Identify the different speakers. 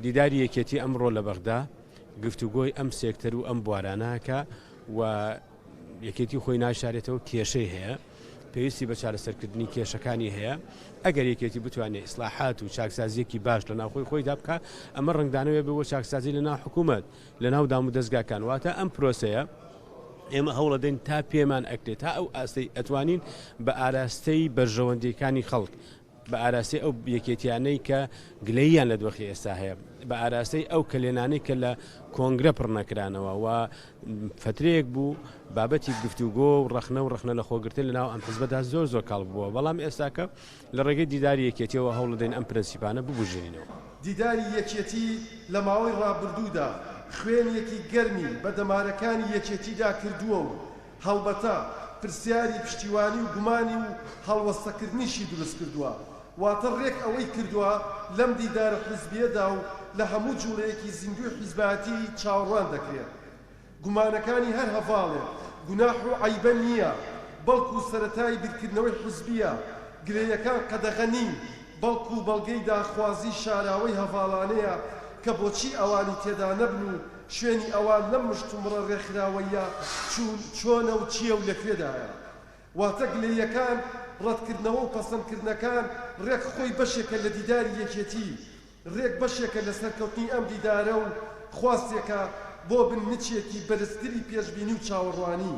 Speaker 1: دیداری یەکێتی ئەمڕۆ لە بەغدا گفتوگۆی ئەم سێکتەر و ئەم بواراناکە و یەکێتی خۆی ناشارێتەوە کێشەی هەیە پێویستی بە چارەسەرکردنی کێشەکانی هەیە ئەگەر یەکێتی بتوانێت ئیسلاحات و چاکسازیەکی باش لە ناوخۆی خۆیدا بکە ئەمە ڕنگدانەوێ بۆ چاکسازی لە ناو حکوومەت لە ناو دام و دەستگاکان واتە ئەم پرۆسەیە ئێمە هەوڵە دەین تا پێمان ئەکرێت تا ئەو ئاستەی ئەتوانین بە ئاراستەی بەرژەوەندیەکانی خەڵک بە ئاراستی ئەو یەکێتیانەی کە گلەییان لە دۆخی ئێستا هەیە بە ئاراستەی ئەو کلێنانەی کە لە کۆنگرە پڕ نەکرانەوە و فترەیەک بوو بابەتی گفتوگۆ و ڕەخنە لە خۆگرتن لە ناو ئەم حزبەدا زۆر کاڵ بووە بەڵام ئێستاکە لە ڕێگەی دیداری یەکێتیەوە هەوڵ دەین ئەم پرەنسیپانە ببوژێنینەوە.
Speaker 2: دیداری یەکێتی لە ماوەی ڕابردوودا خوێنێکی گەرمی بە دەمارەکانی یەکێتیدا کردووە و هەڵبەتە پرسیاری پشتیوانی و گومانی و هەڵوەستەکردنیشی دروست کردووە واتە ڕێک ئەوەی کردووە لەم دیدارە حزبیەدا و لە هەموو جوڵەیەکی زیندوی حیزباتی چاوەڕوان دەکرێت. گومانەکانی هەر هەڤاڵێ گوناح و عەیبە نییە بەڵکو سەرەتای بیرکردنەوەی حزبیە گرێیەکان قەدەغە نین بەڵکو بەڵگەی داخوازی شاراوەی هەڤاڵانەیە کە بۆچی ئەوانی تێدا نەبن و شوێنی ئەوان لەم مشتومڕە ڕێکخراوەیە چۆنە و چییە و لەکوێدایە. واتە گلەیەکان ڕەتکردنەوە و پەسەندکردنەکان ڕێک خۆی بەشێکە لە دیداری یەکێتی ڕێک بەشێکە لە سەرکەوتنی ئەم دیدارە و خواستێکە بۆ بنمچێکی بەرزتری پێشبینی و چاوەڕوانی.